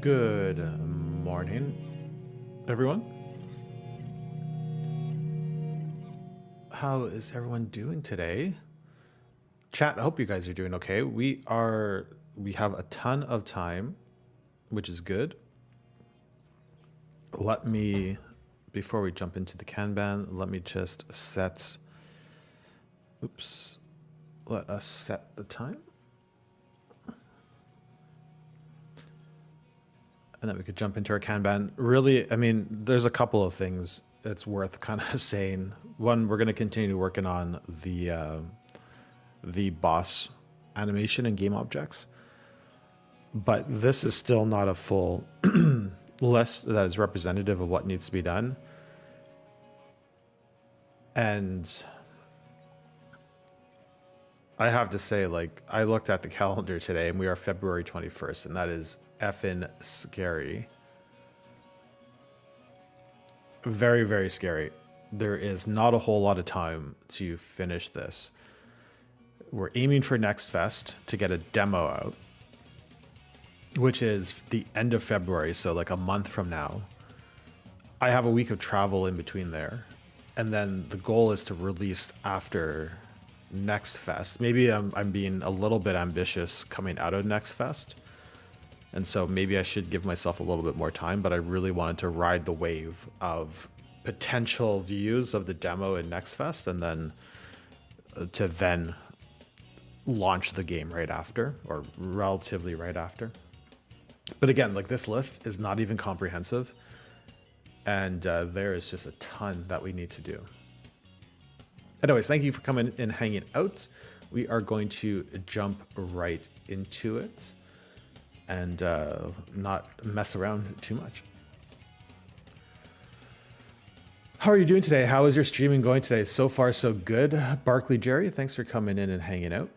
Good morning, everyone. How is everyone doing today? Chat, I hope you guys are doing okay. We have a ton of time, which is good. Let me, before we jump into the Kanban, let me just set, oops, let us set the time. And then we could jump into our Kanban. Really, I mean, there's a couple of things it's worth kind of saying. One, we're going to continue working on the boss animation and game objects, but this is still not a full list that is representative of what needs to be done. And I have to say, like, I looked at the calendar today and we are February 21st, and that is effing scary. Very, very scary. There is not a whole lot of time to finish this. We're aiming for Next Fest to get a demo out, which is the end of February, so like a month from now. I have a week of travel in between there. And then the goal is to release after Next Fest. Maybe I'm being a little bit ambitious coming out of Next Fest. And so maybe I should give myself a little bit more time, but I really wanted to ride the wave of potential views of the demo in Next Fest, and then to then launch the game right after, or relatively right after. But again, like, this list is not even comprehensive, and there is just a ton that we need to do. Anyways, thank you for coming and hanging out. We are going to jump right into it and not mess around too much. How are you doing today? How is your streaming going today? So far, so good. Barkley Jerry, thanks for coming in and hanging out.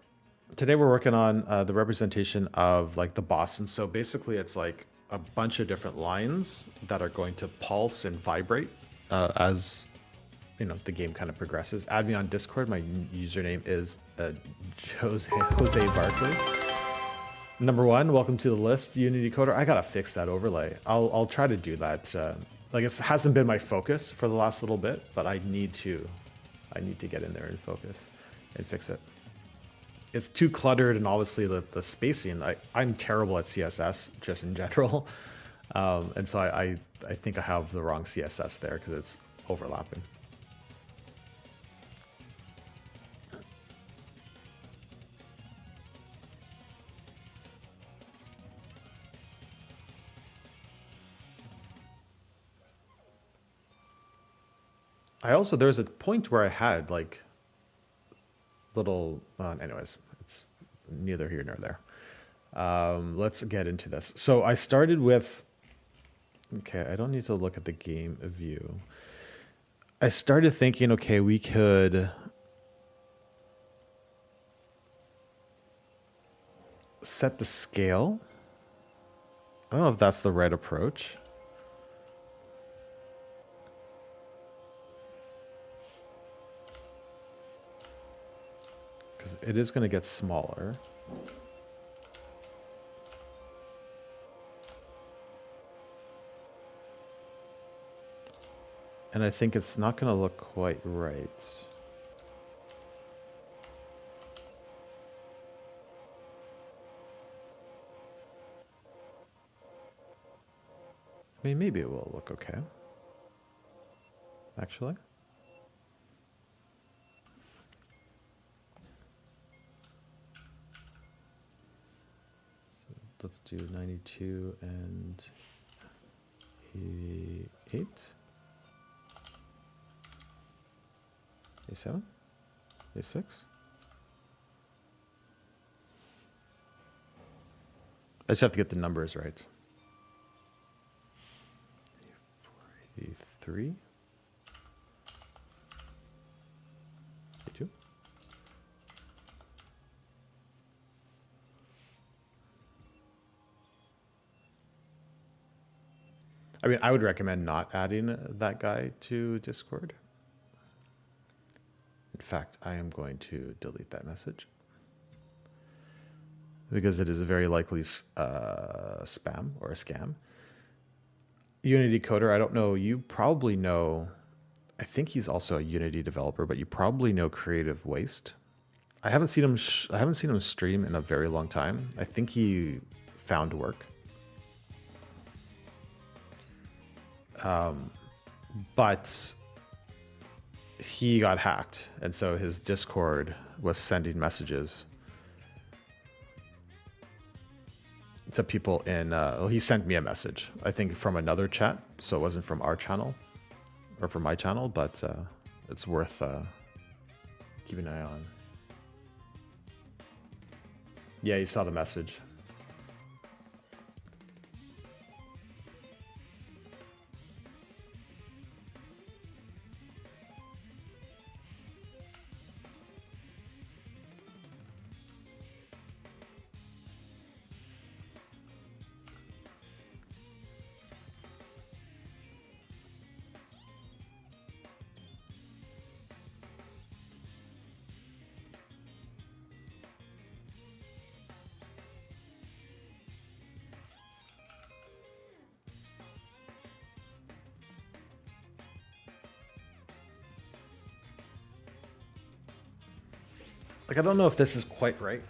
Today we're working on the representation of like the boss. And so basically it's like a bunch of different lines that are going to pulse and vibrate as you know the game kind of progresses. Add me on Discord. My username is Jose Barkley. Number one, welcome to the list, Unity Coder. I gotta fix that overlay. I'll try to do that. Like, it hasn't been my focus for the last little bit, but I need to get in there and focus and fix it. It's too cluttered, and obviously the spacing. I'm terrible at CSS just in general, and so I think I have the wrong CSS there because it's overlapping. There was a point where I had like little, anyways, it's neither here nor there. Let's get into this. So I started with, okay, I don't need to look at the game view. I started thinking, okay, we could set the scale. I don't know if that's the right approach. Because it is going to get smaller. And I think it's not going to look quite right. I mean, maybe it will look okay. Actually. Let's do 92 and 88. 87? 86? I just have to get the numbers right. 83? 82? I mean, I would recommend not adding that guy to Discord. In fact, I am going to delete that message. because it is a very likely spam or a scam. Unity Coder, I don't know. You probably know. I think he's also a Unity developer, but you probably know Creative Waste. I haven't seen him. I haven't seen him stream in a very long time. I think he found work. But he got hacked, and so his Discord was sending messages to people in. Well, he sent me a message, I think, from another chat, so it wasn't from our channel or from my channel, but it's worth keeping an eye on. Yeah, you saw the message. Like, I don't know if this is quite right.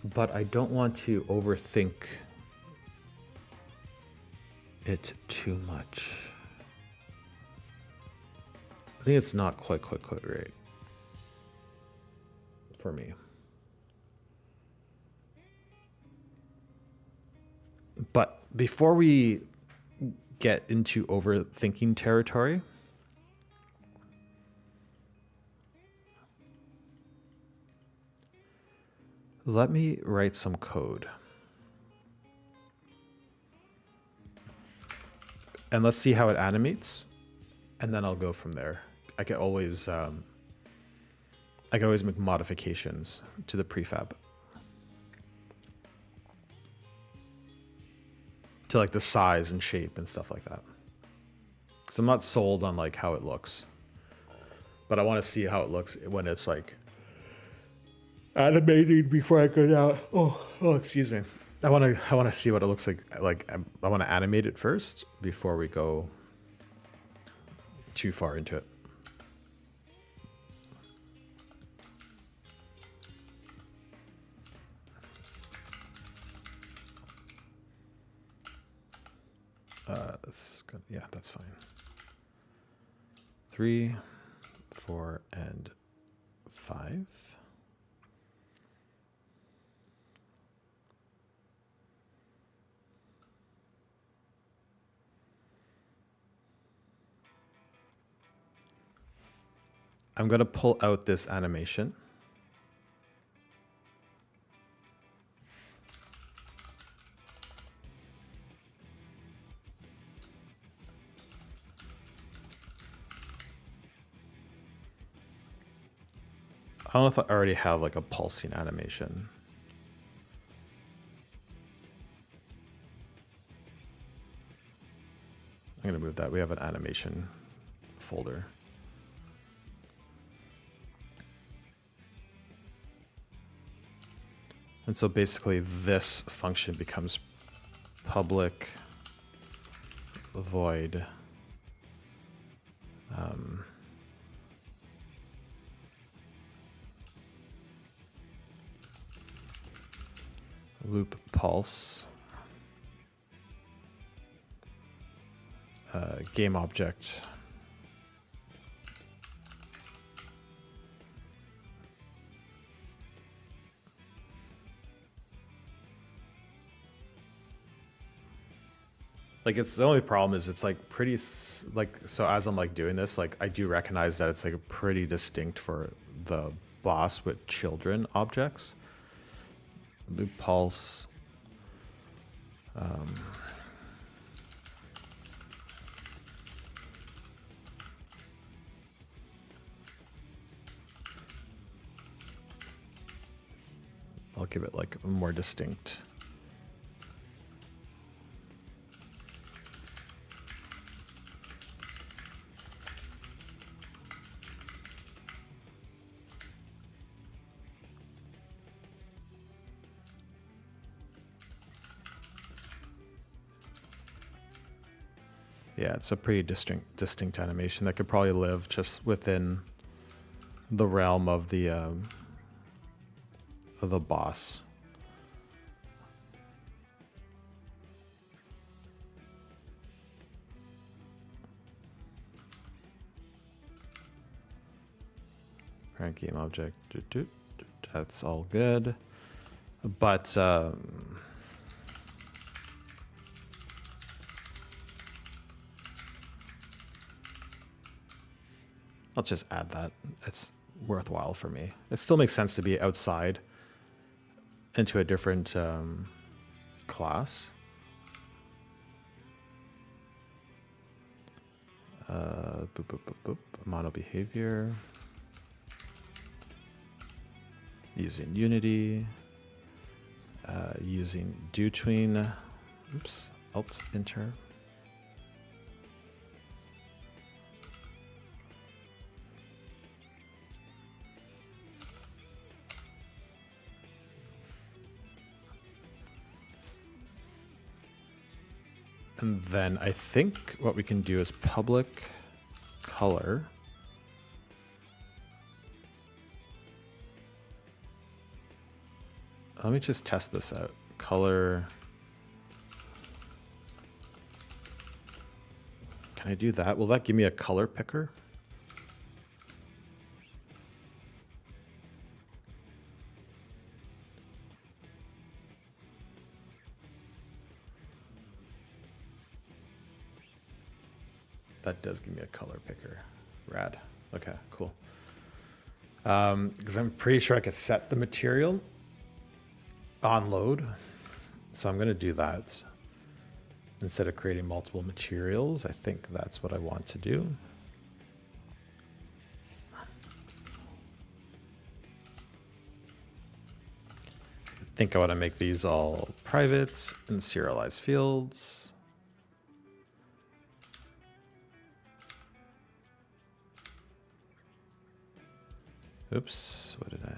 But I don't want to overthink it too much. I think it's not quite right for me. But before we get into overthinking territory, let me write some code. And let's see how it animates. And then I'll go from there. I can always make modifications to the prefab. To like the size and shape and stuff like that. So I'm not sold on like how it looks, but I want to see how it looks when it's like animated before I go down. Oh, excuse me. I want to see what it looks like. Like I want to animate it first before we go too far into it. That's good. Yeah, that's fine. 3, 4, and 5. I'm going to pull out this animation. I don't know if I already have like a pulsing animation. I'm going to move that. We have an animation folder. And so basically this function becomes public void loop pulse game object like it's the only problem is it's like pretty like so as I'm like doing this like I do recognize that it's like pretty distinct for the boss with children objects. Loop pulse I'll give it like a more distinct Yeah, it's a pretty distinct animation that could probably live just within the realm of the boss. Parent game object. That's all good, but I'll just add that. It's worthwhile for me. It still makes sense to be outside into a different class. Boop, boop, boop, boop. Mono behavior. Using Unity. Using DoTween. Oops. Alt Enter. And then I think what we can do is public color. Let me just test this out. Color. Can I do that? Will that give me a color picker? That does give me a color picker. Rad. Okay, cool. Because I'm pretty sure I could set the material on load. So I'm going to do that. Instead of creating multiple materials, I think that's what I want to do. I think I want to make these all private and serialized fields. Oops, what did I?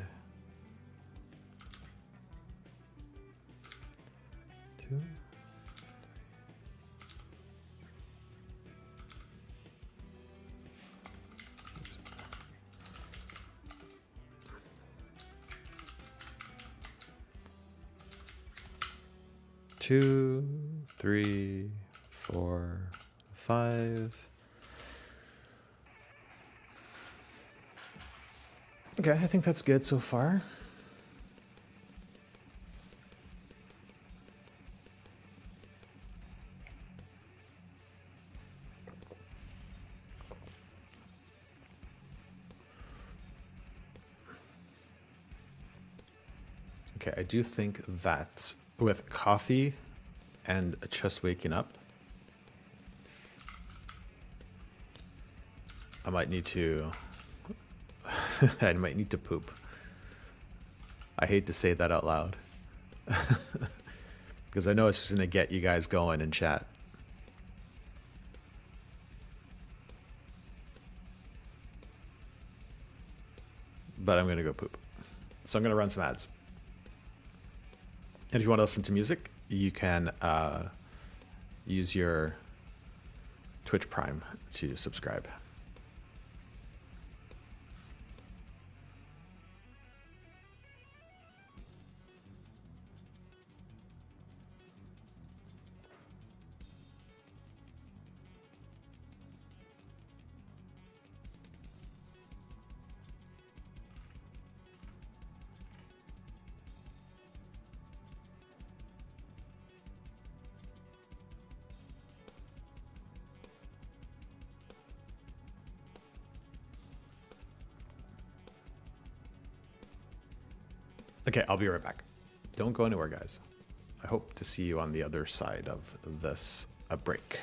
2. 2, 3, 4, 5. Okay, I think that's good so far. Okay, I do think that with coffee and just waking up, I might need to I might need to poop. I hate to say that out loud. Because I know it's just going to get you guys going in chat. But I'm going to go poop. So I'm going to run some ads. And if you want to listen to music, you can use your Twitch Prime to subscribe. Okay, I'll be right back. Don't go anywhere, guys. I hope to see you on the other side of this break.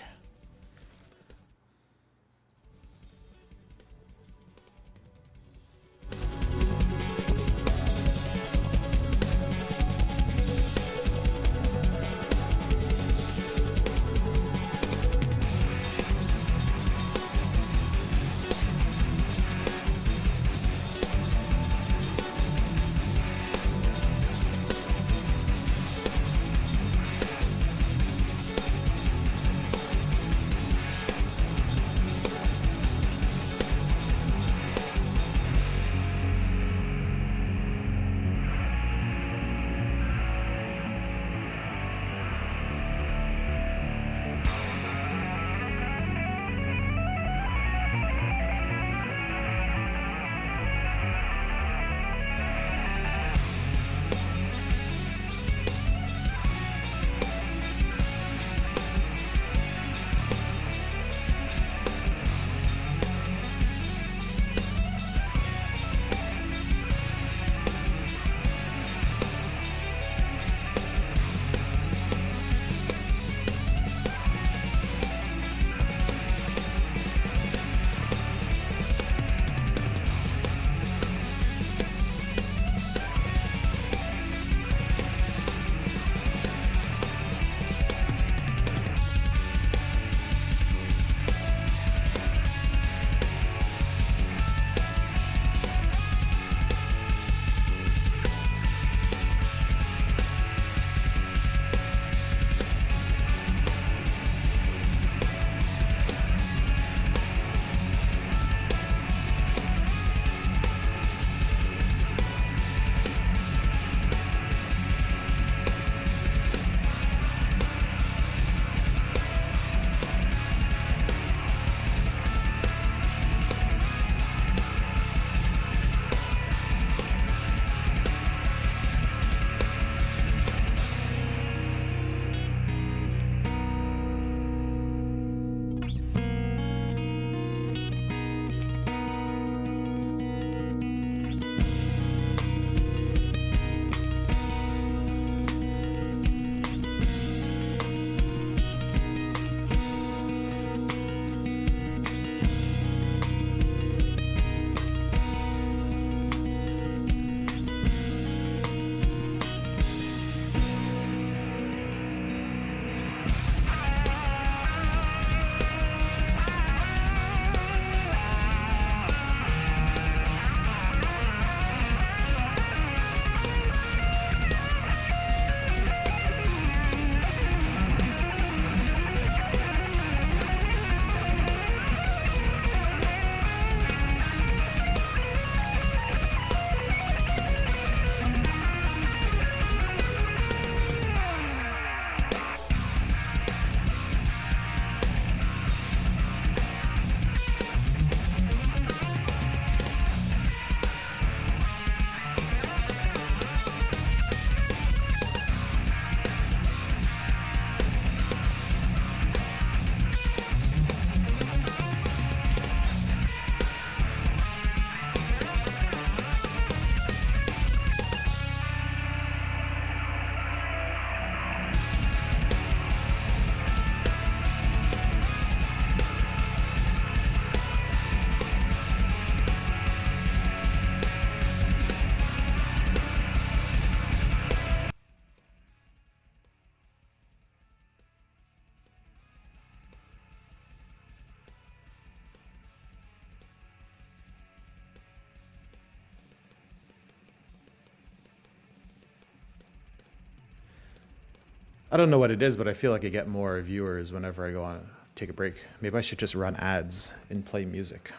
I don't know what it is, but I feel like I get more viewers whenever I go on take a break. Maybe I should just run ads and play music.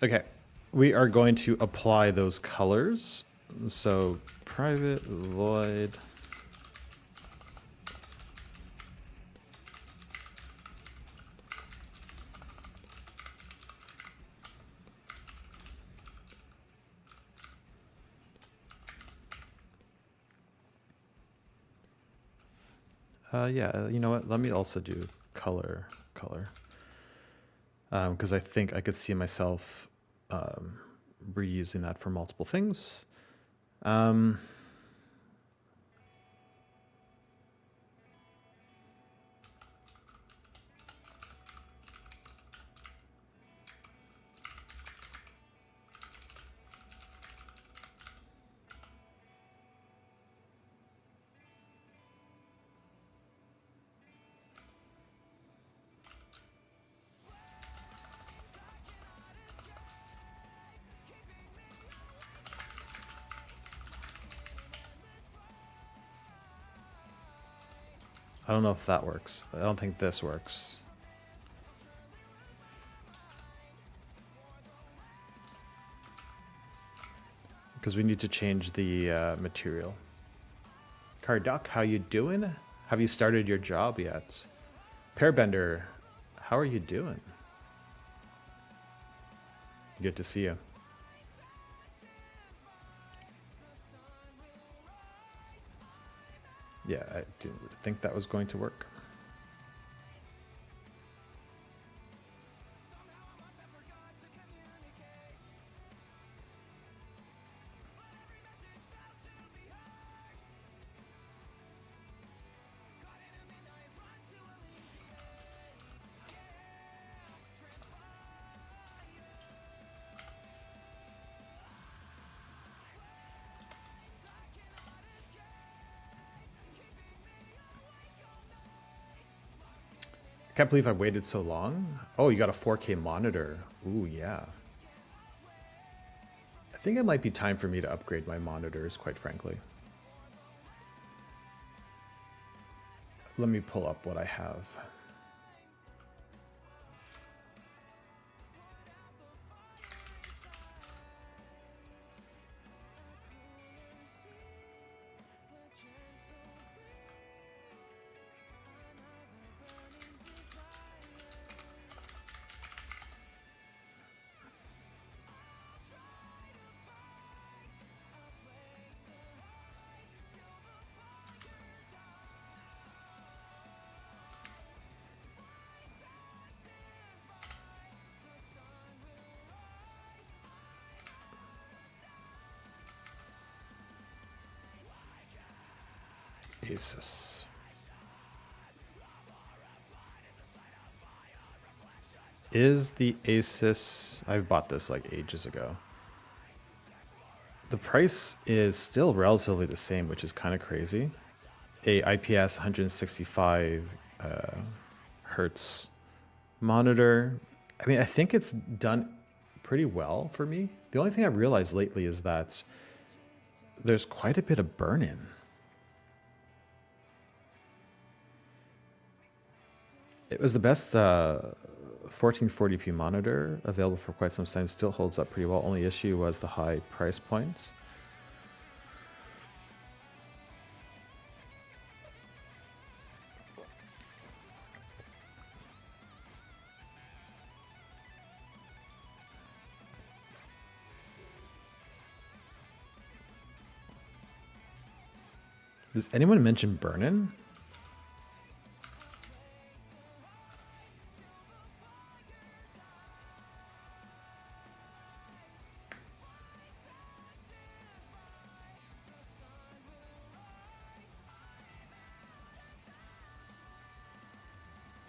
Okay, we are going to apply those colors. So private void. Yeah, you know what? Let me also do color, because I think I could see myself reusing that for multiple things. I don't know if that works. I don't think this works. Because we need to change the material. Carduck, how you doing? Have you started your job yet? Pairbender, how are you doing? Good to see you. Yeah, I didn't think that was going to work. I can't believe I waited so long. Oh, you got a 4K monitor. Ooh, yeah. I think it might be time for me to upgrade my monitors, quite frankly. Let me pull up what I have. Asus. Is the Asus... I bought this like ages ago. The price is still relatively the same, which is kind of crazy. A IPS 165 hertz monitor. I mean, I think it's done pretty well for me. The only thing I've realized lately is that there's quite a bit of burn-in. It was the best 1440p monitor available for quite some time. Still holds up pretty well. Only issue was the high price points. Does anyone mention burn-in?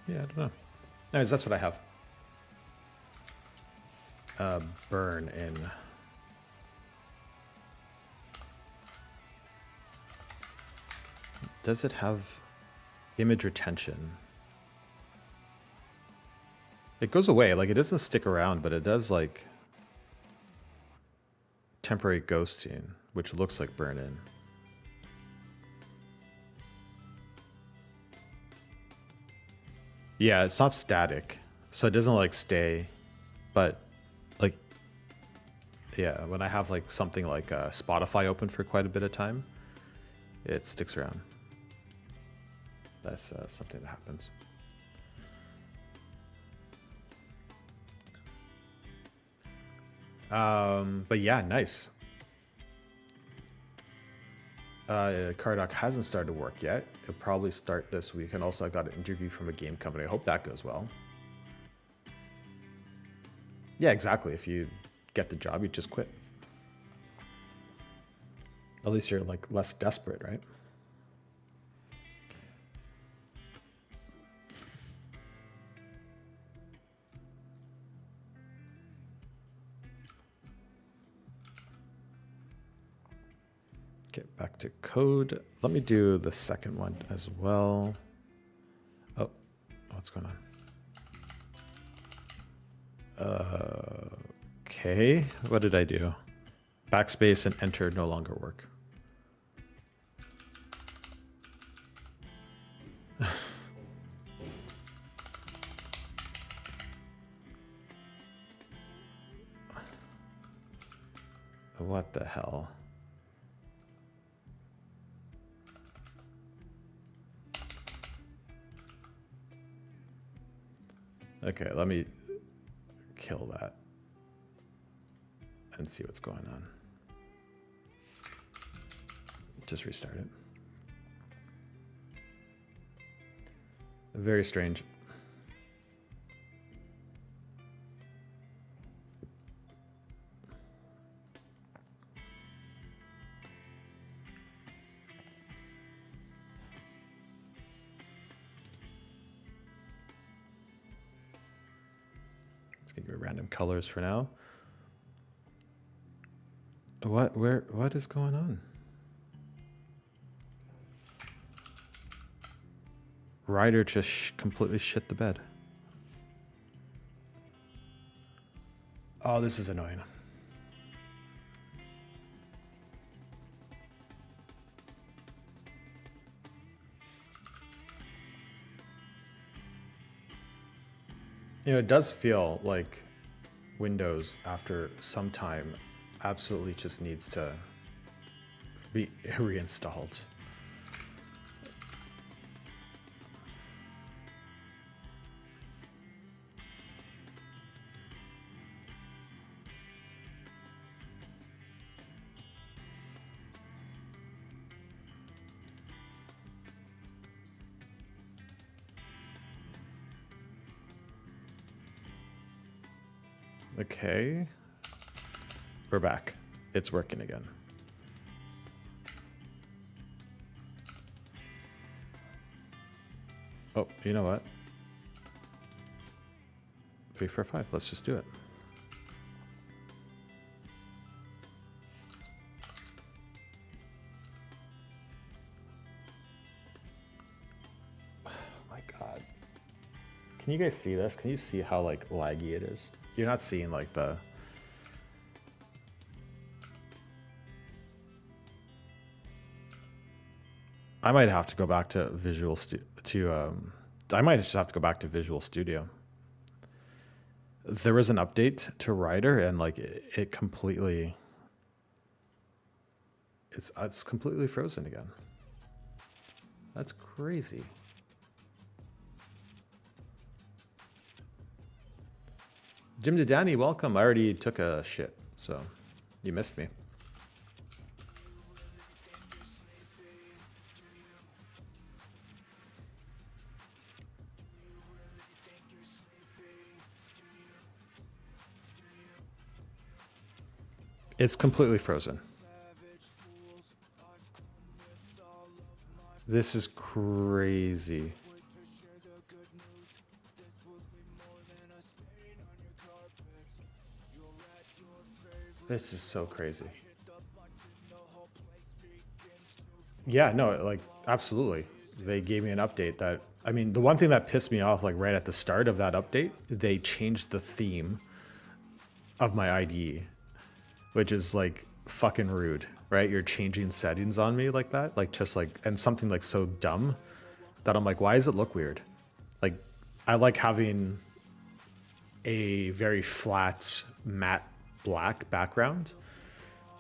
Yeah, I don't know. Anyways, that's what I have. Burn-in. Does it have image retention? It goes away. Like, it doesn't stick around, but it does, like... temporary ghosting, which looks like burn-in. Yeah, it's not static, so it doesn't like stay, but like, yeah, when I have like something like Spotify open for quite a bit of time, it sticks around. That's something that happens. But yeah, nice. Cardok hasn't started work yet. It'll probably start this week. And also I got an interview from a game company. I hope that goes well. Yeah, exactly. If you get the job, you just quit. At least you're like less desperate, right? Get back to code. Let me do the second one as well. Oh, what's going on? Okay, what did I do? Backspace and enter no longer work. What the hell? Okay, let me kill that and see what's going on. Just restart it. Very strange. Let's give random colors for now. What is going on? Ryder just completely shit the bed. Oh, this is annoying. You know, it does feel like Windows, after some time, absolutely just needs to be reinstalled. Okay, we're back. It's working again. Oh, you know what? 3, 4, 5. Let's just do it. Oh my God. Can you guys see this? Can you see how like laggy it is? You're not seeing like the... I might have to go back to Visual Studio. I might just have to go back to Visual Studio. There was an update to Ryder, and like it completely... It's completely frozen again. That's crazy. Jim Danny, welcome. I already took a shit, so you missed me. It's completely frozen. This is crazy. This is so crazy. Yeah, no, like, absolutely. They gave me an update that, I mean, the one thing that pissed me off, like, right at the start of that update, they changed the theme of my IDE, which is, like, fucking rude, right? You're changing settings on me like that, like just like, and something like so dumb that I'm like, why does it look weird? Like, I like having a very flat matte black background,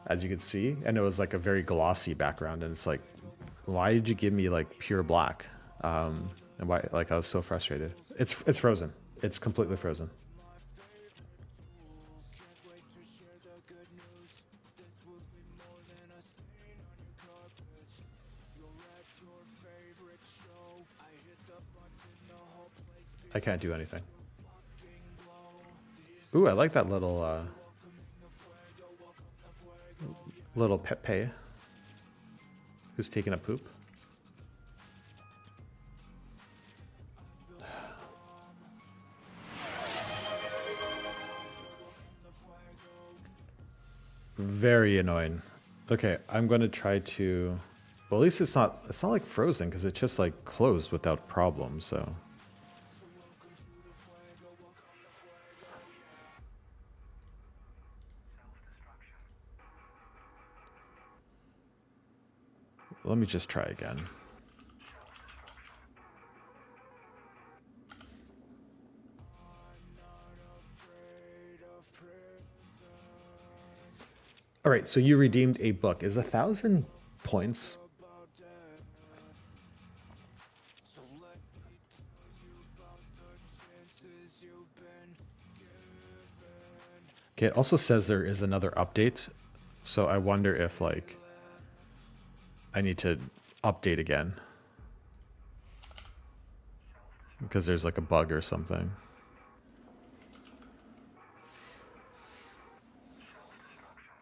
as you can see, and it was like a very glossy background, and it's like, why did you give me like pure black? And why, like, I was so frustrated. It's frozen. It's completely frozen. I can't do anything. Ooh, I like that little little Pepe who's taking a poop. Very annoying. Okay, I'm gonna try to. Well, at least it's not like frozen because it just like closed without problem. So. Let me just try again. All right, so you redeemed a book. Is 1,000 points? Okay, it also says there is another update, so I wonder if like I need to update again because there's like a bug or something.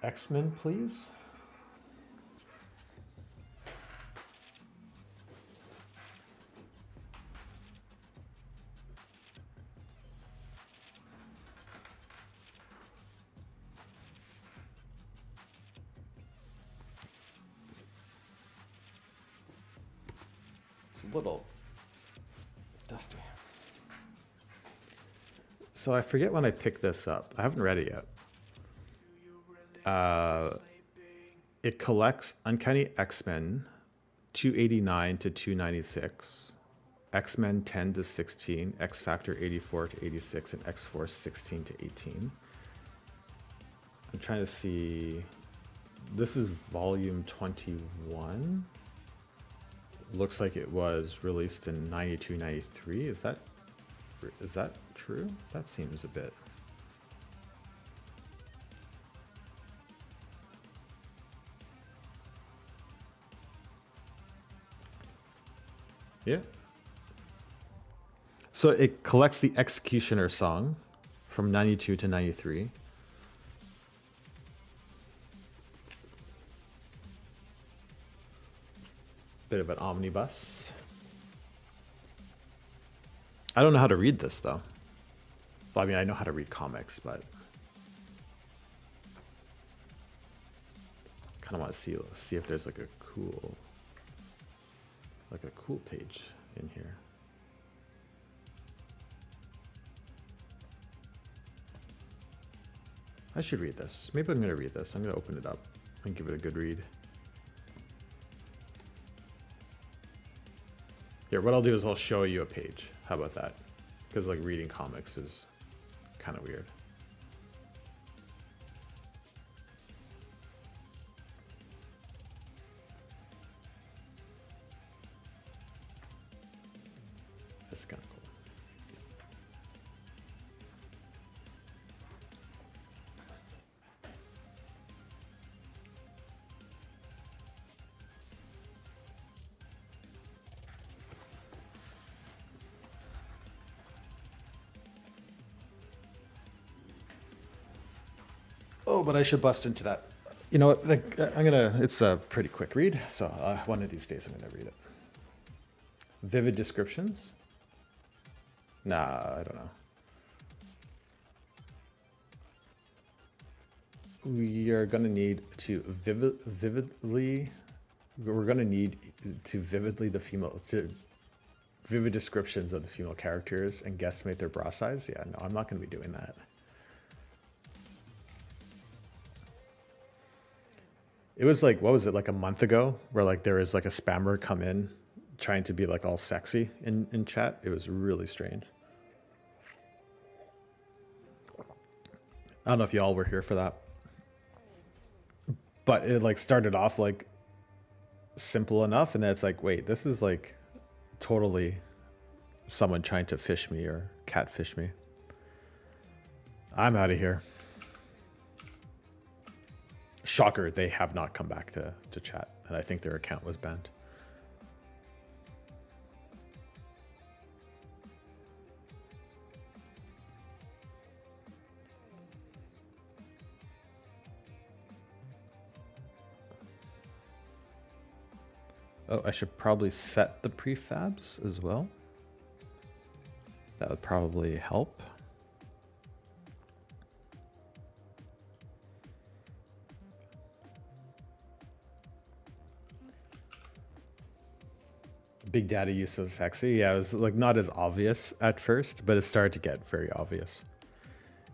X-Men, please. It's a little dusty. So I forget when I picked this up. I haven't read it yet. It collects Uncanny X-Men 289 to 296, X-Men 10 to 16, X-Factor 84 to 86, and X-Force 16 to 18. I'm trying to see. This is volume 21. Looks like it was released in 92, 93. Is that true? That seems a bit. Yeah. So it collects the Executioner song from 92 to 93. Bit of an omnibus. I don't know how to read this though. Well, I mean, I know how to read comics, but kind of want to see if there's like a cool page in here. I should read this. Maybe I'm going to read this. I'm going to open it up and give it a good read. Here, what I'll do is I'll show you a page. How about that? Because like reading comics is kind of weird. That's kind of cool. Oh, but I should bust into that. You know what? It's a pretty quick read, so one of these days I'm gonna read it. Vivid descriptions? Nah, I don't know. We are gonna need to vividly vivid descriptions of the female characters and guesstimate their bra size. Yeah, no, I'm not gonna be doing that. It was like, what was it, like a month ago, where like there was like a spammer come in trying to be like all sexy in chat. It was really strange. I don't know if y'all were here for that, but it like started off like simple enough, and then it's like, wait, this is like totally someone trying to fish me or catfish me. I'm out of here. Shocker, they have not come back to chat, and I think their account was banned. Oh, I should probably set the prefabs as well. That would probably help. Big Daddy used so sexy. Yeah, it was like not as obvious at first, but it started to get very obvious.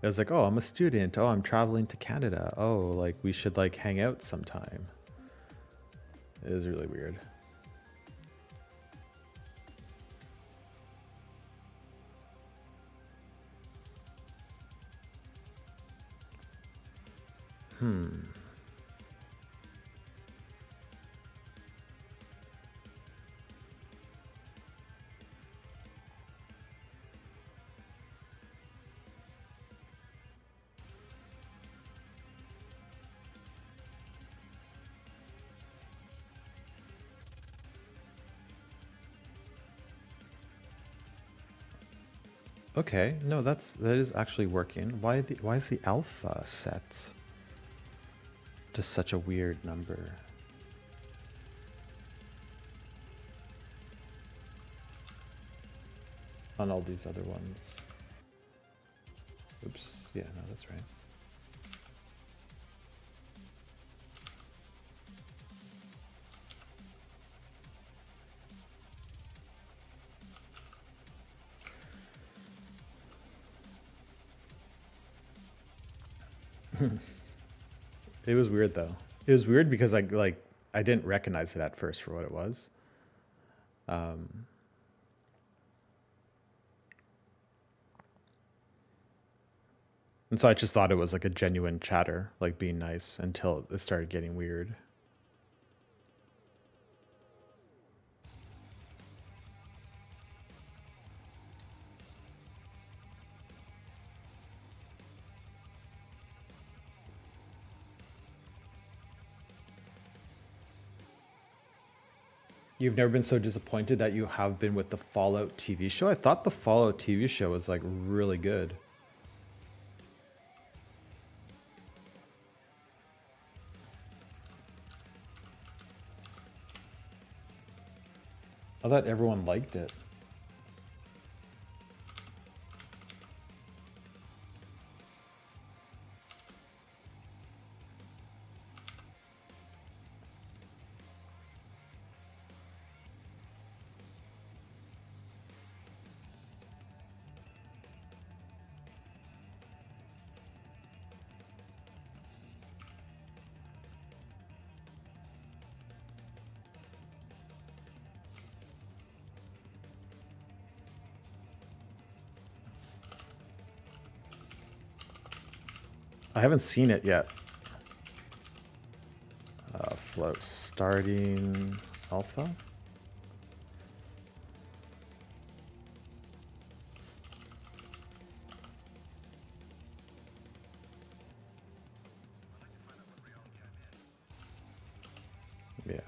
It was like, oh, I'm a student. Oh, I'm traveling to Canada. Oh, like we should like hang out sometime. It is really weird. Okay, no, that is actually working. Why is the alpha set to such a weird number? On all these other ones. Oops, yeah, no, that's right. It was weird though. It was weird because I didn't recognize it at first for what it was. And so I just thought it was like a genuine chatter, like being nice, until it started getting weird. You've never been so disappointed that you have been with the Fallout TV show? I thought the Fallout TV show was like really good. I thought everyone liked it. I haven't seen it yet. Float starting alpha. Yeah.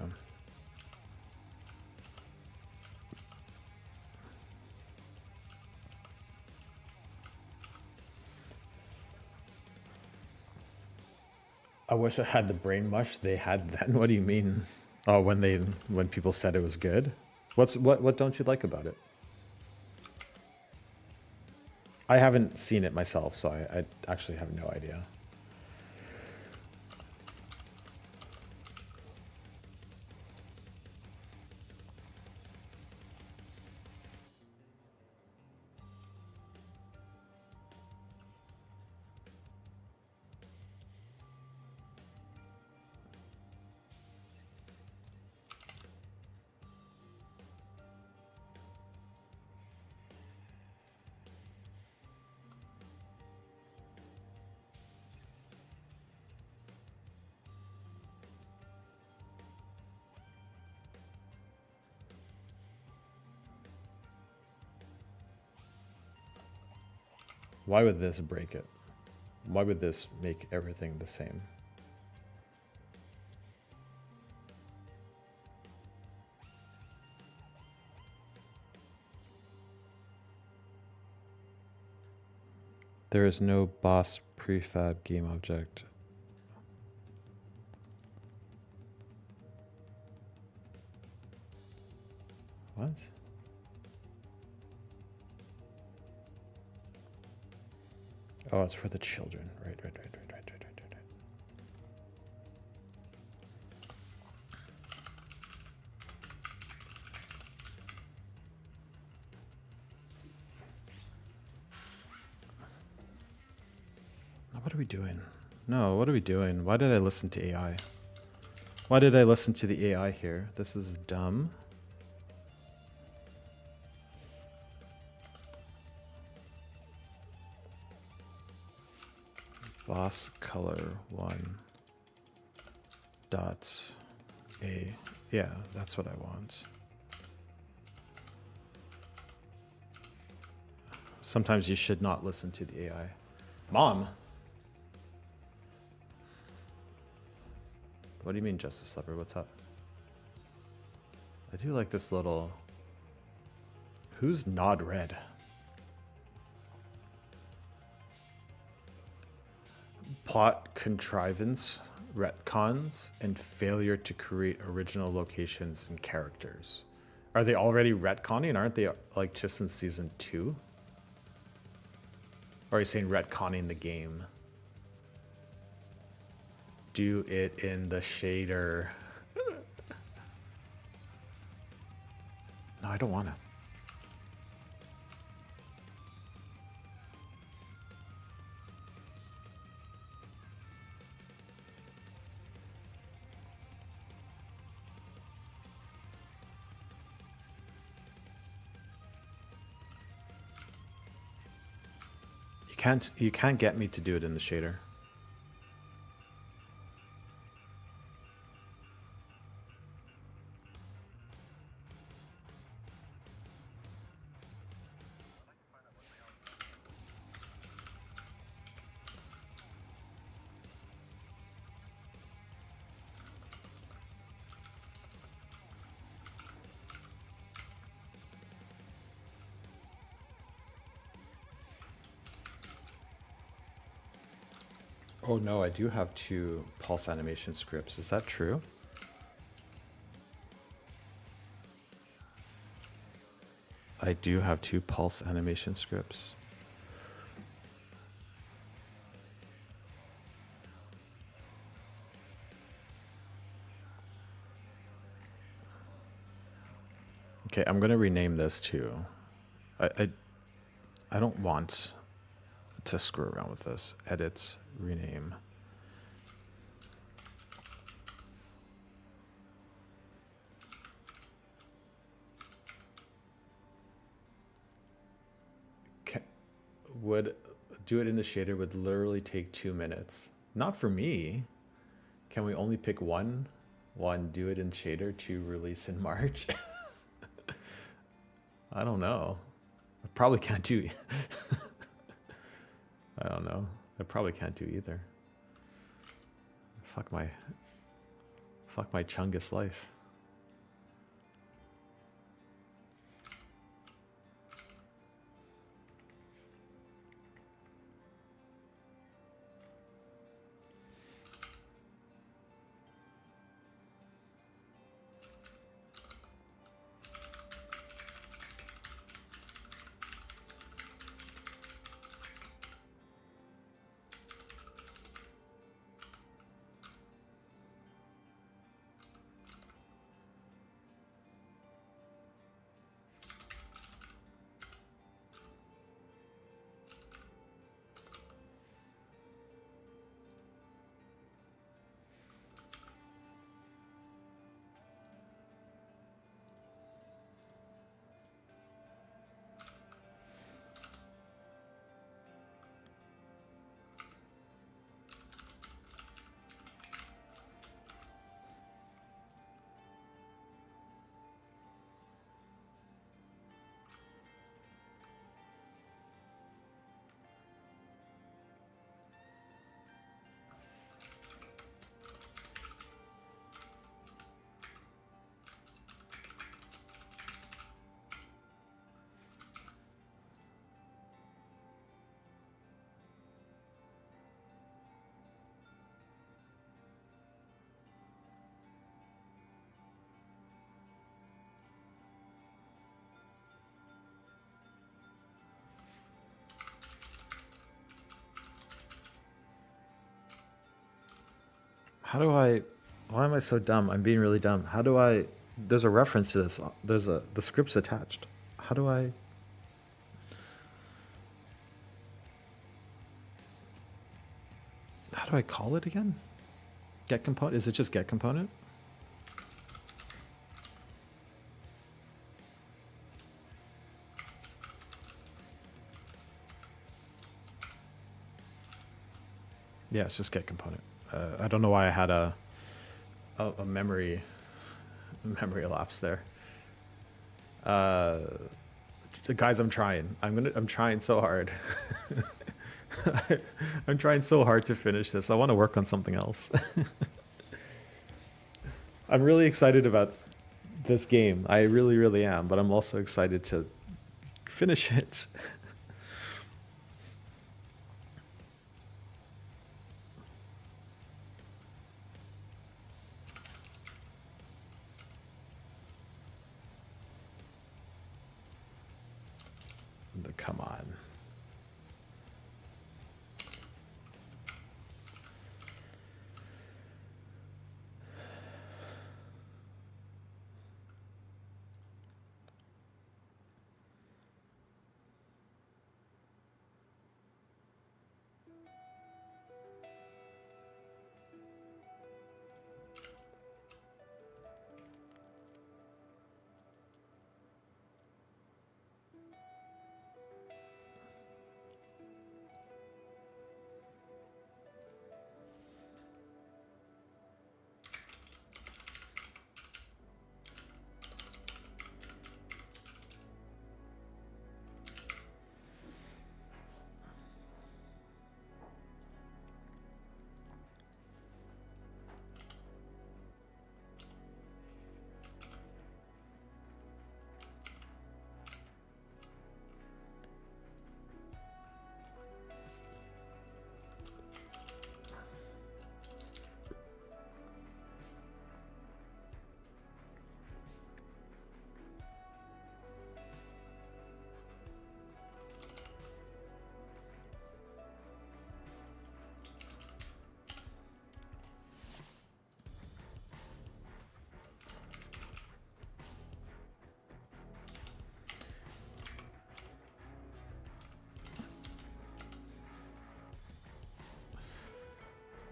I wish I had the brain mush they had then. What do you mean? Oh, when people said it was good? What don't you like about it? I haven't seen it myself, so I actually have no idea. Why would this break it? Why would this make everything the same? There is no boss prefab game object. What? Oh, it's for the children. Right. What are we doing? No, what are we doing? Why did I listen to AI? Why did I listen to the AI here? This is dumb. Boss color 1 dot a. Yeah, that's what I want. Sometimes you should not listen to the AI. Mom. What do you mean, Justice Leopard? What's up? I do like this little... Who's Nod Red? Plot contrivance, retcons, and failure to create original locations and characters. Are they already retconning? Aren't they like just in season 2? Or are you saying retconning the game? Do it in the shader. No, I don't want to. You can't get me to do it in the shader. Oh no, I do have 2 pulse animation scripts. Is that true? I do have 2 pulse animation scripts. Okay, I'm gonna rename this too. I don't want to screw around with this. Edits, rename. Would do it in the shader would literally take 2 minutes. Not for me. Can we only pick one do it in shader to release in March? I don't know. I probably can't do I don't know. I probably can't do either. Fuck my Chungus life. How do I? Why am I so dumb? I'm being really dumb. How do I? There's a reference to this. The script's attached. How do I? How do I call it again? Get component? Is it just get component? Yeah, it's just get component. I don't know why I had a memory lapse there. Guys, I'm trying. I'm trying so hard. I'm trying so hard to finish this. I want to work on something else. I'm really excited about this game. I really, really am. But I'm also excited to finish it. Come on.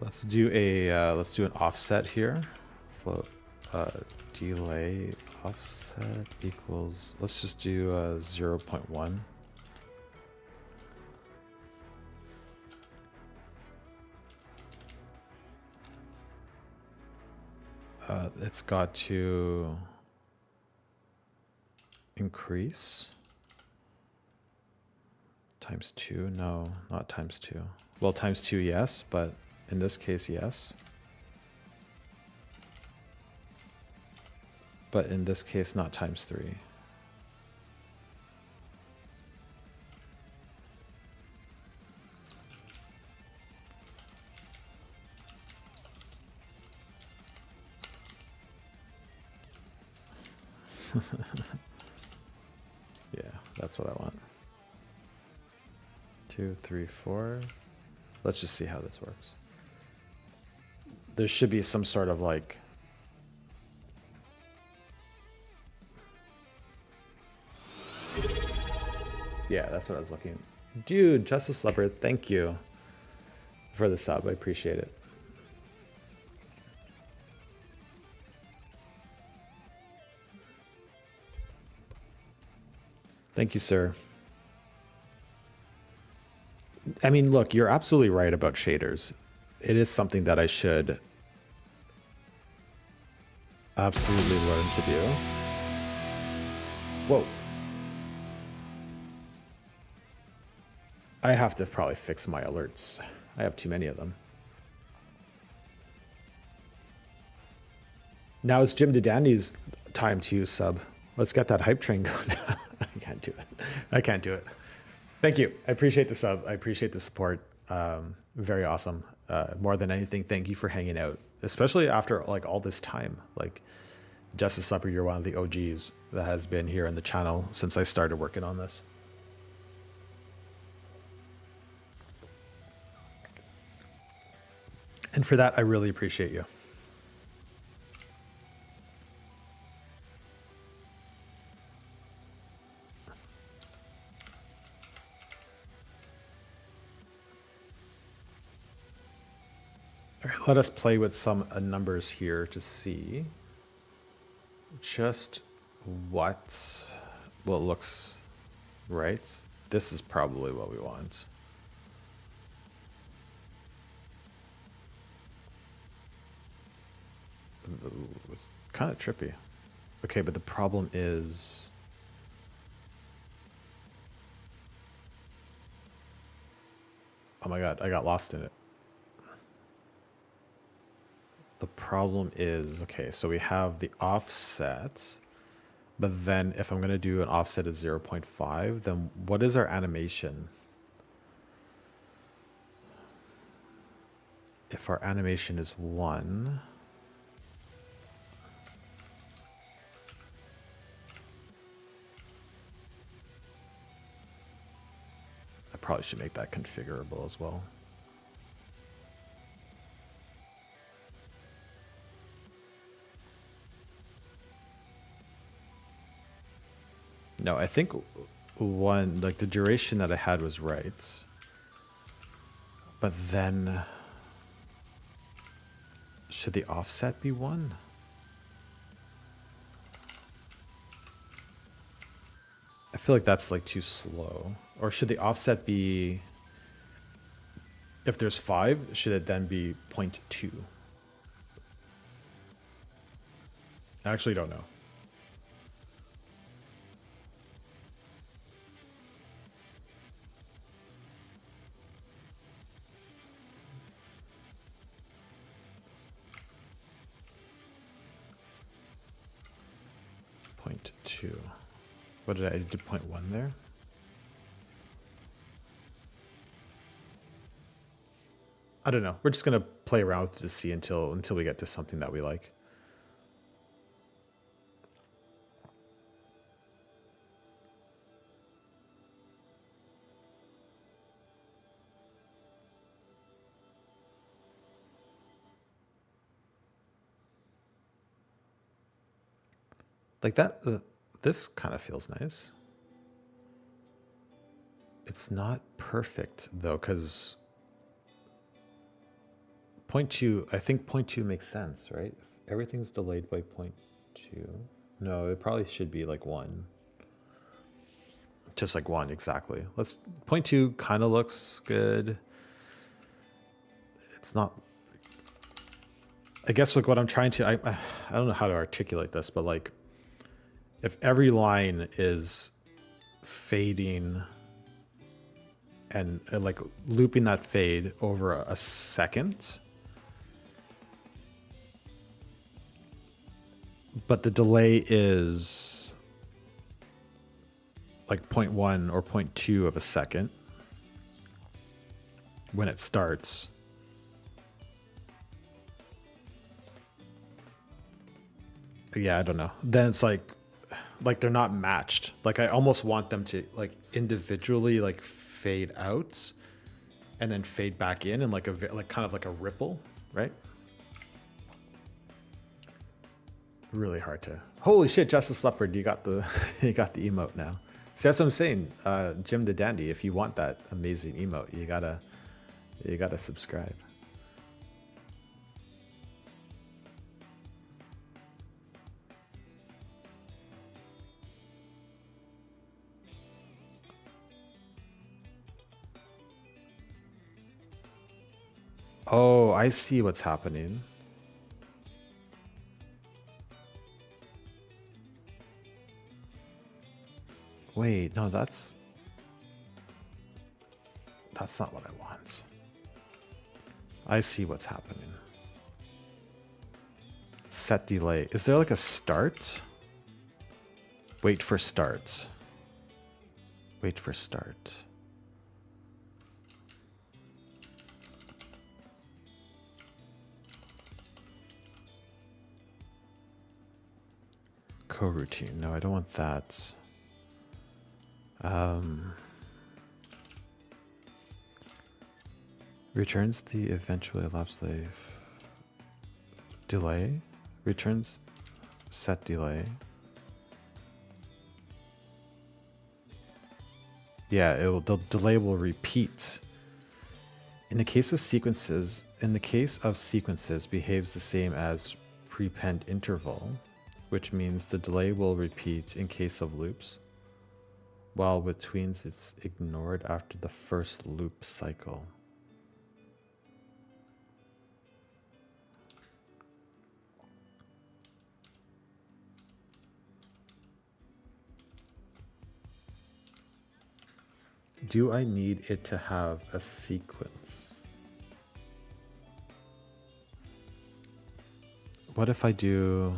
Let's do an offset here. Float delay offset equals. Let's just do 0.1. It's got to increase times 2. No, not times 2. Well, times 2, yes, but in this case, yes. But in this case, not times 3. Yeah, that's what I want. 2, 3, 4. Let's just see how this works. There should be some sort of like... Yeah, that's what I was looking. Dude, Justice Leopard, thank you for the sub. I appreciate it. Thank you, sir. I mean, look, you're absolutely right about shaders. It is something that I should absolutely learn to do. Whoa. I have to probably fix my alerts. I have too many of them. Now it's Jim Dandy's time to sub. Let's get that hype train going. I can't do it. I can't do it. Thank you. I appreciate the sub. I appreciate the support. Very awesome. More than anything, thank you for hanging out, especially after like all this time. Like Justice Leopard, you're one of the OGs that has been here in the channel since I started working on this. And for that, I really appreciate you. All right, let us play with some numbers here to see just what looks right. This is probably what we want. Ooh, it's kind of trippy. Okay, but the problem is... Oh my god, I got lost in it. The problem is, okay, so we have the offset, but then if I'm going to do an offset of 0.5, then what is our animation? If our animation is 1... I probably should make that configurable as well. No, I think one, like the duration that I had was right. But then, should the offset be 1? I feel like that's like too slow. Or should the offset be, if there's 5, should it then be 0.2? I actually don't know. Point 2. What did I do? 0.1 there? I don't know. We're just gonna play around with it to see until we get to something that we like. Like that, this kind of feels nice. It's not perfect though, because 0.2, I think 0.2 makes sense, right? If everything's delayed by 0.2. No, it probably should be like 1. Just like 1, exactly. 0.2 kind of looks good. It's not, I guess like what I'm trying to, I don't know how to articulate this, but like if every line is fading and like looping that fade over a second, but the delay is like 0.1 or 0.2 of a second when it starts. Yeah, I don't know. Then it's like they're not matched. Like I almost want them to like individually like fade out and then fade back in and like kind of like a ripple, right? Really hard to. Holy shit, Justice Leopard, you got the you got the emote now. See, that's what I'm saying, Jim the Dandy. If you want that amazing emote, you gotta subscribe. Oh, I see what's happening. Wait, no, that's not what I want. I see what's happening. Set delay. Is there like a start? Wait for start. Wait for start. Coroutine. No, I don't want that. Returns the eventually elapsed delay. Returns set delay. Yeah, the delay will repeat. In the case of sequences, behaves the same as prepend interval, which means the delay will repeat in case of loops, while with tweens it's ignored after the first loop cycle. Do I need it to have a sequence? What if I do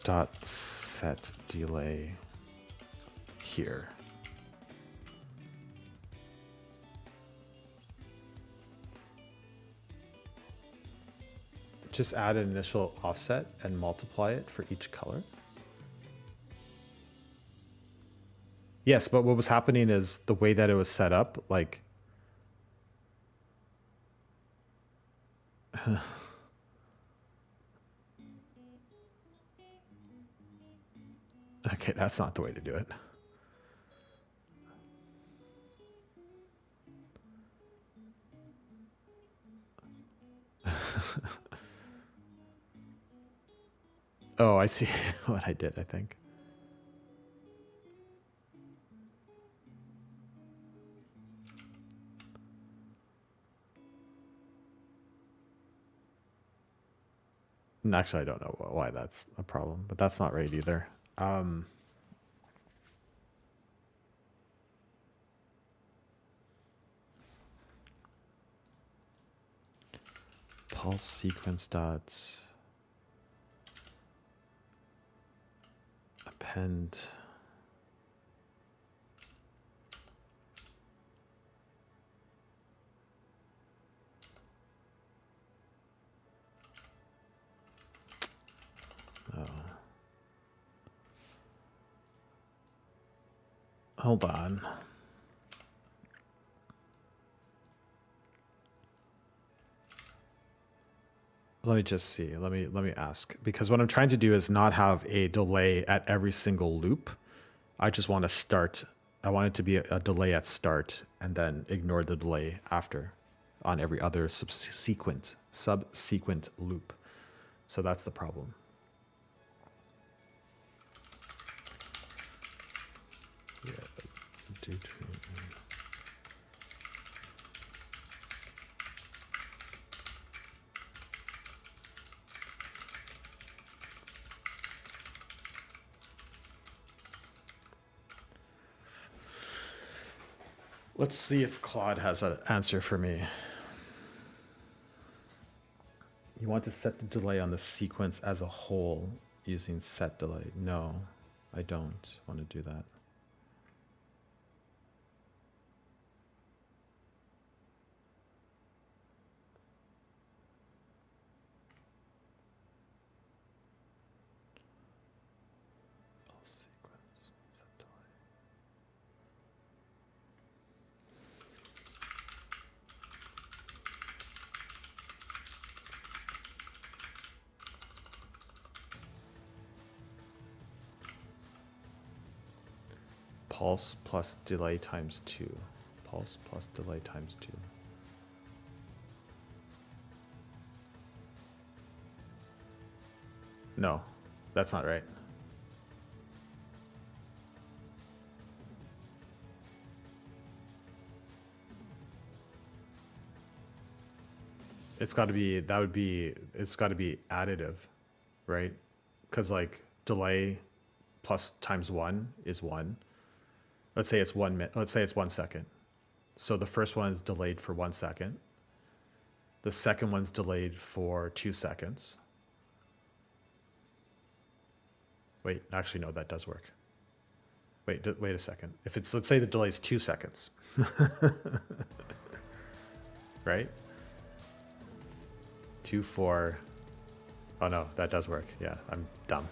dot set delay here? Just add an initial offset and multiply it for each color. Yes, but what was happening is the way that it was set up, like okay, that's not the way to do it. Oh, I see what I did, I think. And actually, I don't know why that's a problem, but that's not right either. Pulse sequence dots append hold on. Let me just see. Let me ask, because what I'm trying to do is not have a delay at every single loop. I just want to start. I want it to be a delay at start and then ignore the delay after on every other subsequent loop. So that's the problem. Yeah, let's see if Claude has an answer for me. You want to set the delay on the sequence as a whole using set delay. No, I don't want to do that. Pulse plus delay times 2. Pulse plus delay times 2. No, that's not right. It's got to be, it's got to be additive, right? Because like delay plus times 1 is 1. Let's say it's 1 minute. Let's say it's 1 second. So the first one is delayed for 1 second. The second one's delayed for 2 seconds. Wait, actually, no, that does work. Wait a second. If it's, let's say the delay is 2 seconds. Right? 2, 4. Oh no, that does work. Yeah, I'm dumb.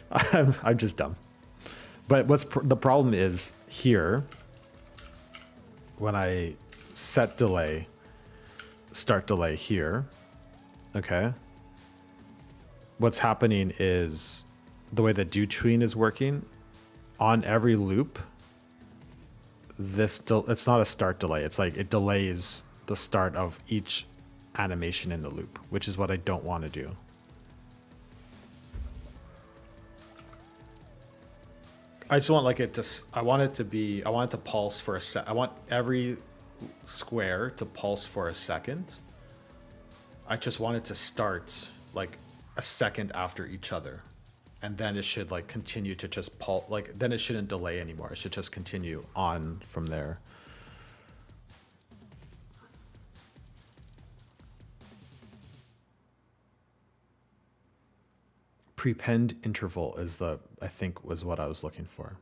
I'm just dumb. But the problem is here, when I set delay, start delay here, okay, what's happening is the way that DoTween is working, on every loop, it's not a start delay. It's like it delays the start of each animation in the loop, which is what I don't want to do. I just want I want it to pulse for a sec. I want every square to pulse for a second. I just want it to start like a second after each other. And then it should like continue to just pulse, like then it shouldn't delay anymore. It should just continue on from there. Prepend interval is I think was what I was looking for.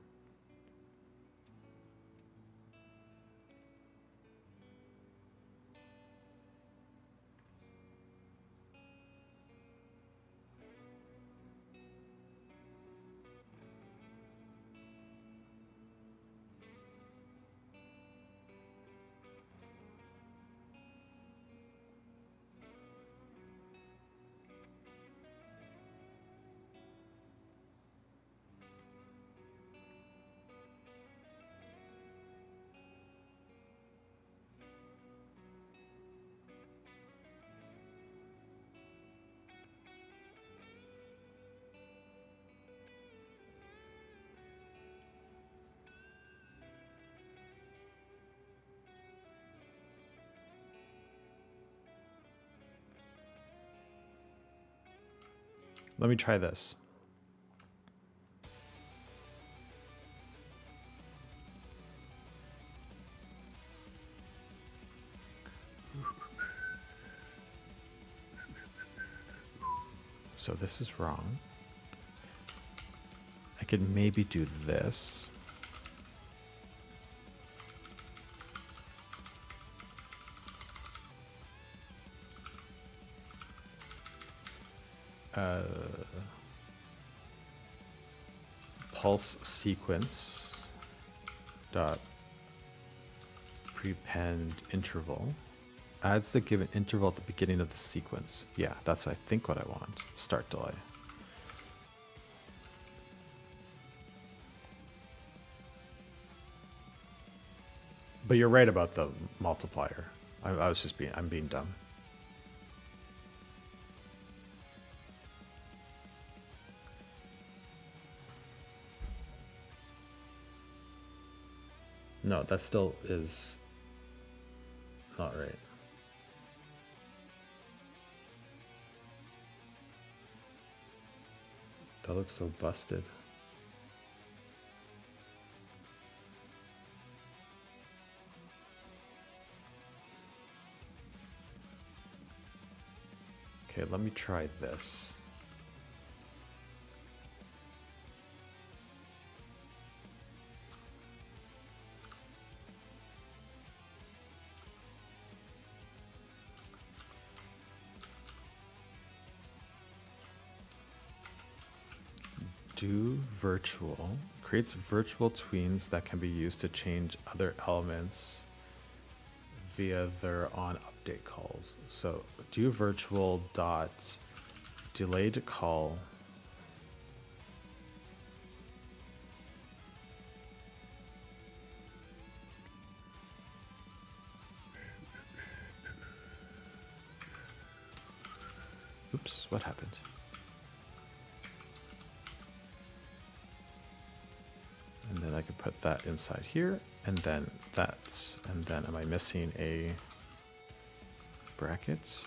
Let me try this. So this is wrong. I could maybe do this. Pulse sequence dot prepend interval adds the given interval at the beginning of the sequence. Yeah, that's I think what I want. Start delay. But you're right about the multiplier. I'm being dumb. No, that still is not right. That looks so busted. Okay, let me try this. Do virtual creates virtual tweens that can be used to change other elements via their on update calls. So do virtual dot delayed call oops, what happened? And then I could put that inside here, and then that, and then am I missing a bracket?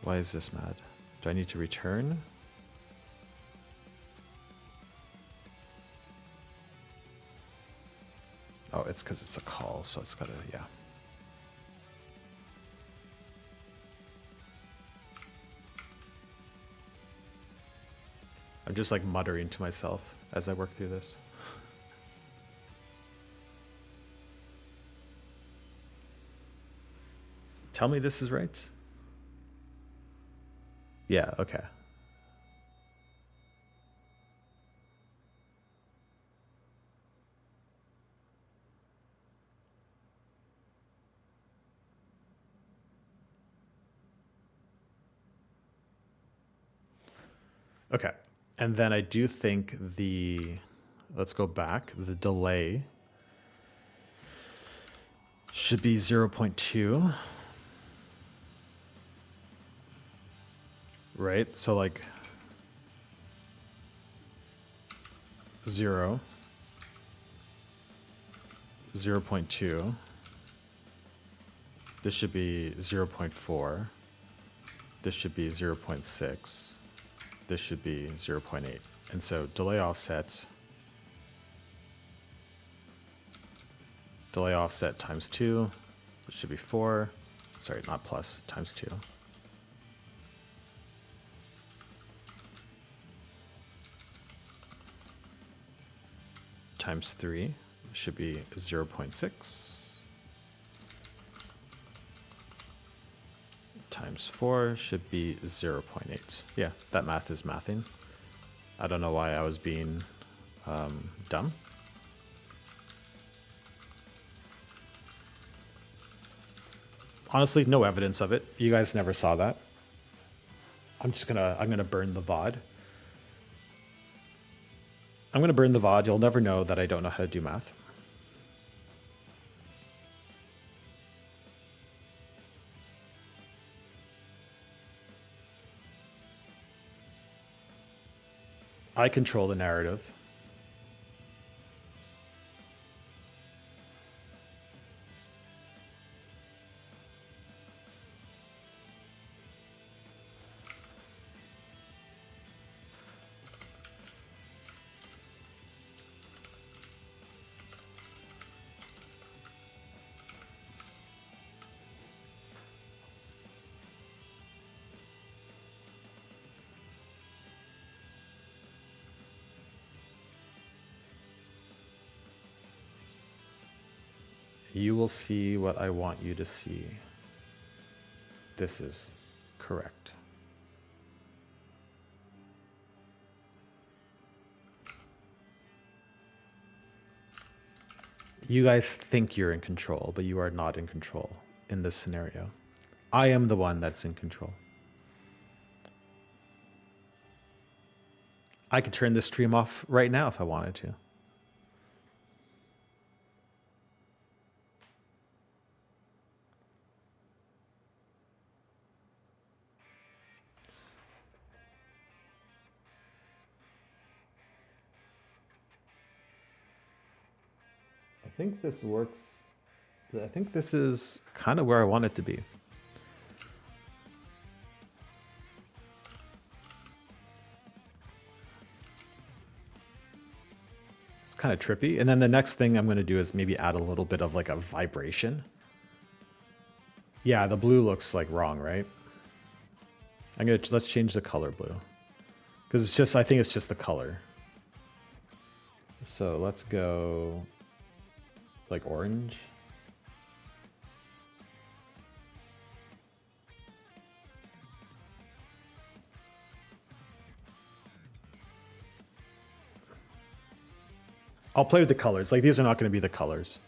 Why is this mad? Do I need to return? Oh, it's because it's a call, so it's gotta, yeah. I'm just like muttering to myself as I work through this. Tell me this is right. Yeah, okay. Okay. And then I do think let's go back, the delay should be 0.2. Right? So like 0, 0.2. This should be 0.4. This should be 0.6. This should be 0.8. And so delay offset times 2, it should be 4. Sorry, not plus, times 2. Times 3 should be 0.6. Times 4 should be 0.8. Yeah, that math is mathing. I don't know why I was being dumb. Honestly, no evidence of it. You guys never saw that. I'm gonna burn the VOD. I'm gonna burn the VOD. You'll never know that I don't know how to do math. I control the narrative. You will see what I want you to see. This is correct. You guys think you're in control, but you are not in control in this scenario. I am the one that's in control. I could turn this stream off right now if I wanted to. I think this works. I think this is kind of where I want it to be. It's kind of trippy. And then the next thing I'm going to do is maybe add a little bit of like a vibration. Yeah, the blue looks like wrong, right? Let's change the color blue. Because it's just, I think it's just the color. So let's go like orange. I'll play with the colors. Like these are not going to be the colors.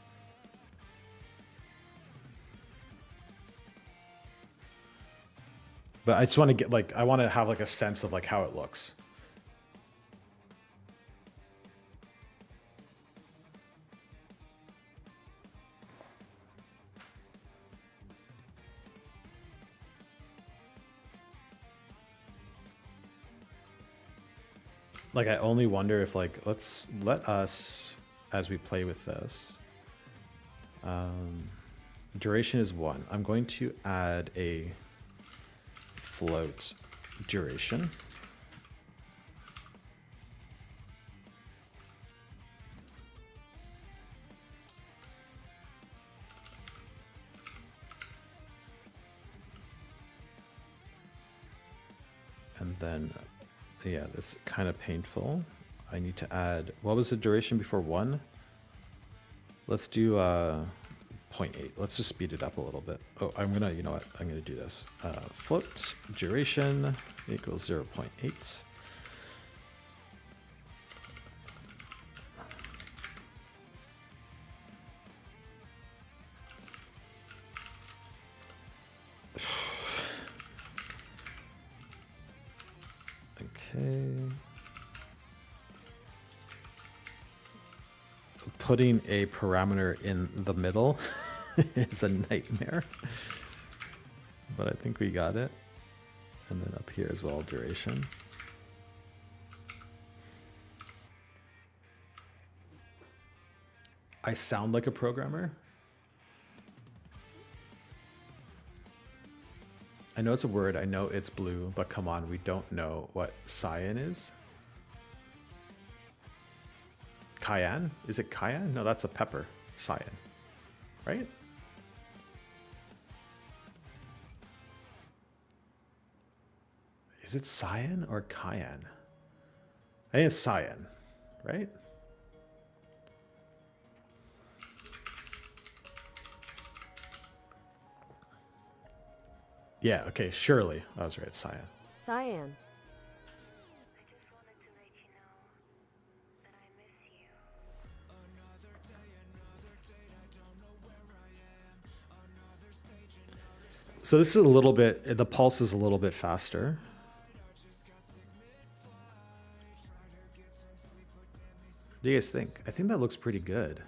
But I just want to get like, I want to have like a sense of like how it looks. Like, I only wonder if, like, let us, as we play with this, duration is 1. I'm going to add a float duration. And then, yeah, that's kind of painful. I need to add, what was the duration before 1? Let's do 0.8. Let's just speed it up a little bit. Oh, I'm gonna, you know what? I'm gonna do this. Float duration equals 0.8. Okay. Putting a parameter in the middle is a nightmare. But I think we got it. And then up here as well, duration. I sound like a programmer. I know it's a word, I know it's blue, but come on, we don't know what cyan is. Cayenne? Is it cayenne? No, that's a pepper. Cyan. Right? Is it cyan or cayenne? I think it's cyan, right? Yeah, okay, surely. I was right, cyan. Cyan. So this is a little bit, the pulse is a little bit faster. What do you guys think? I think that looks pretty good.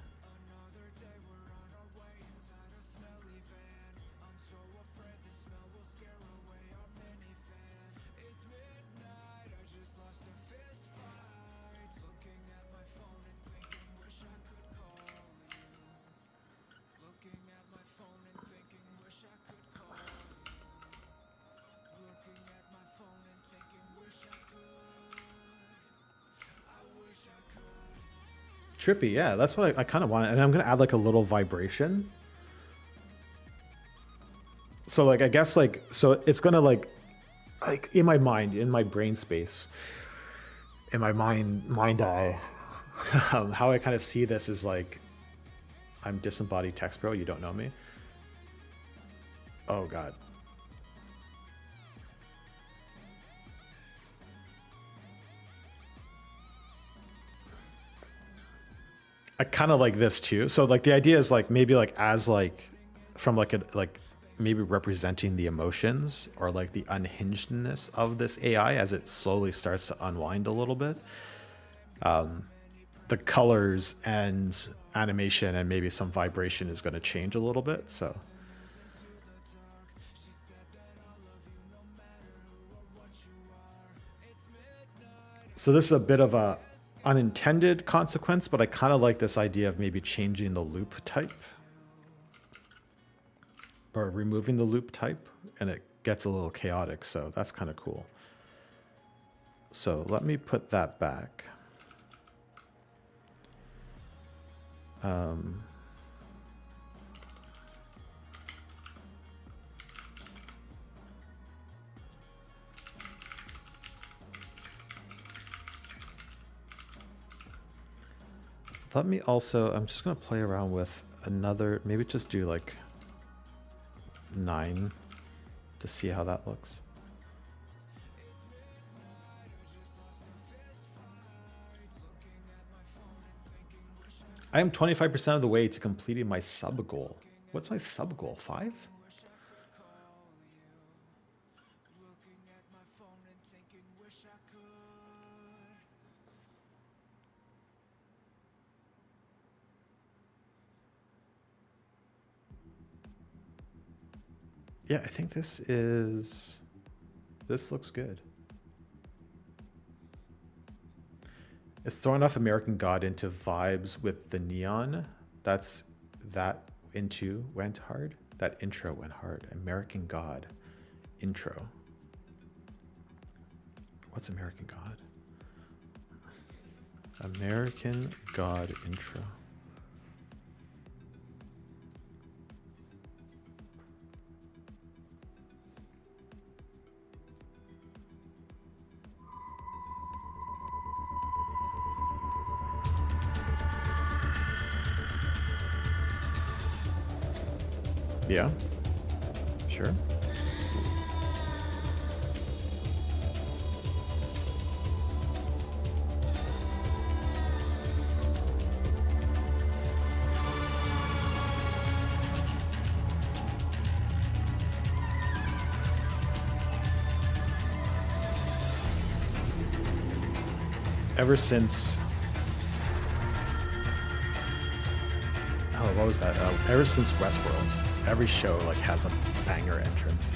Trippy, yeah, that's what I kind of want. And I'm going to add like a little vibration. So like, I guess like, so it's going to like in my mind, in my brain space, in my mind eye, how I kind of see this is like, I'm disembodied text bro, you don't know me. Oh God. I kind of like this too. So like the idea is like maybe like as like from like a like maybe representing the emotions or like the unhingedness of this AI as it slowly starts to unwind a little bit. The colors and animation and maybe some vibration is going to change a little bit. So this is a bit of a unintended consequence, but I kind of like this idea of maybe changing the loop type or removing the loop type, and it gets a little chaotic. So that's kind of cool. So let me put that back. Let me also, I'm just going to play around with another, maybe just do like 9 to see how that looks. I am 25% of the way to completing my sub goal. What's my sub goal? 5? Yeah, I think this looks good. It's throwing off American God into vibes with the neon. That into went hard. That intro went hard. American God intro. What's American God? American God intro. Yeah, sure. ever since... Oh, what was that? Ever since Westworld, every show like has a banger entrance,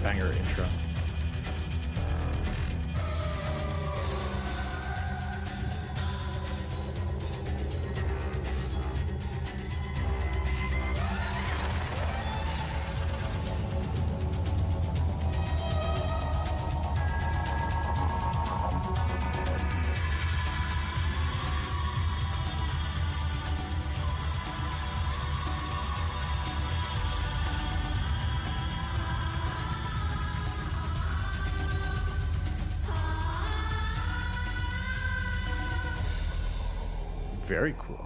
banger intro. Very cool.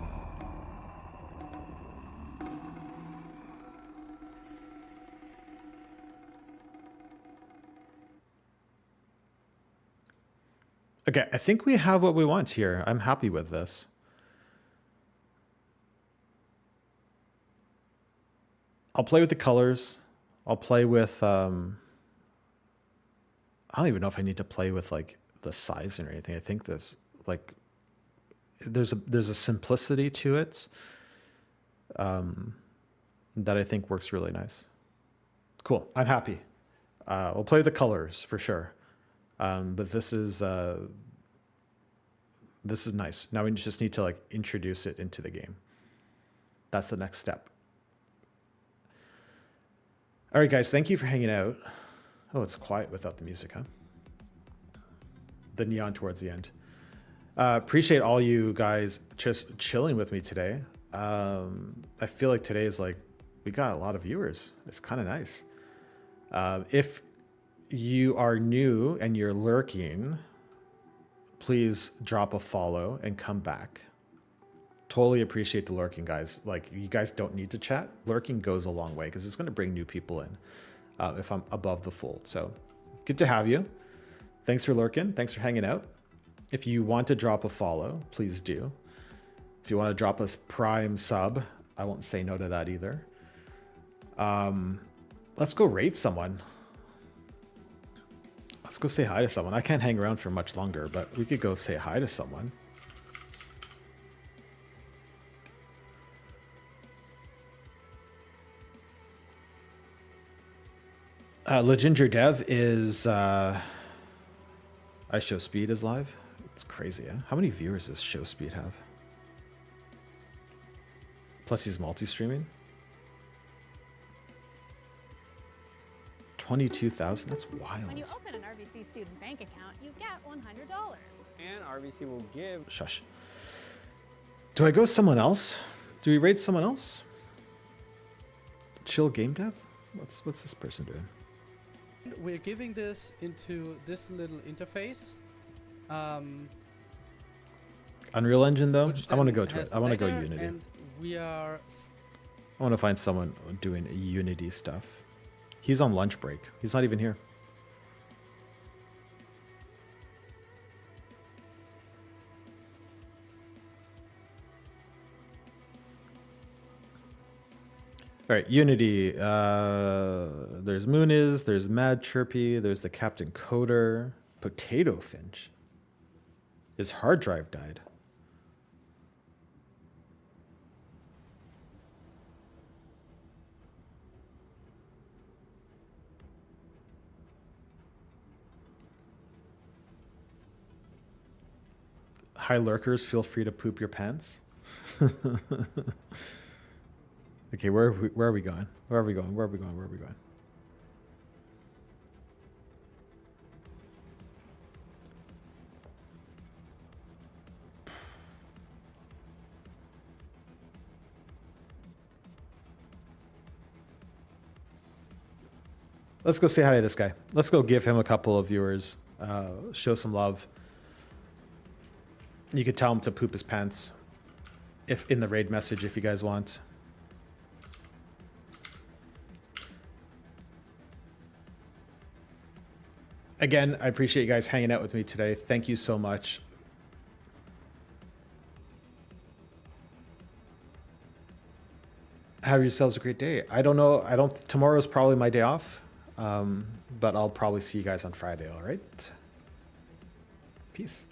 Okay, I think we have what we want here. I'm happy with this. I'll play with the colors. I'll play with... I don't even know if I need to play with like the sizing or anything. I think this like... there's a simplicity to it that I think works really nice. Cool. I'm happy. We'll play with the colors for sure. But this is nice. Now we just need to like introduce it into the game. That's the next step. All right, guys, thank you for hanging out. Oh, it's quiet without the music, huh? The neon towards the end. Appreciate all you guys just chilling with me today. I feel like today is like, we got a lot of viewers. It's kind of nice. If you are new and you're lurking, please drop a follow and come back. Totally appreciate the lurking, guys. Like, you guys don't need to chat. Lurking goes a long way because it's going to bring new people in if I'm above the fold. So good to have you. Thanks for lurking. Thanks for hanging out. If you want to drop a follow, please do. If you want to drop us Prime sub, I won't say no to that either. Let's go raid someone. Let's go say hi to someone. I can't hang around for much longer, but we could go say hi to someone. Leginger Dev is... I Show Speed is live. It's crazy, eh? How many viewers does Show Speed have? Plus he's multi-streaming. 22,000? That's wild. When you open an RBC student bank account, you get $100. And RBC will give... Shush. Do I go someone else? Do we raid someone else? Chill Game Dev? What's this person doing? We're giving this into this little interface. Unreal Engine though? I want to go to it. I want to go Blender, Unity. And we are... I want to find someone doing Unity stuff. He's on lunch break. He's not even here. All right, Unity. There's Mooniz, there's Mad Chirpy, there's the Captain Coder, Potato Finch. His hard drive died. Hi, lurkers. Feel free to poop your pants. Okay, where are we going? Where are we going? Where are we going? Where are we going? Let's go say hi to this guy. Let's go give him a couple of viewers. Show some love. You could tell him to poop his pants if in the raid message if you guys want. Again, I appreciate you guys hanging out with me today. Thank you so much. Have yourselves a great day. I don't know. Tomorrow's probably my day off. But I'll probably see you guys on Friday, all right? Peace.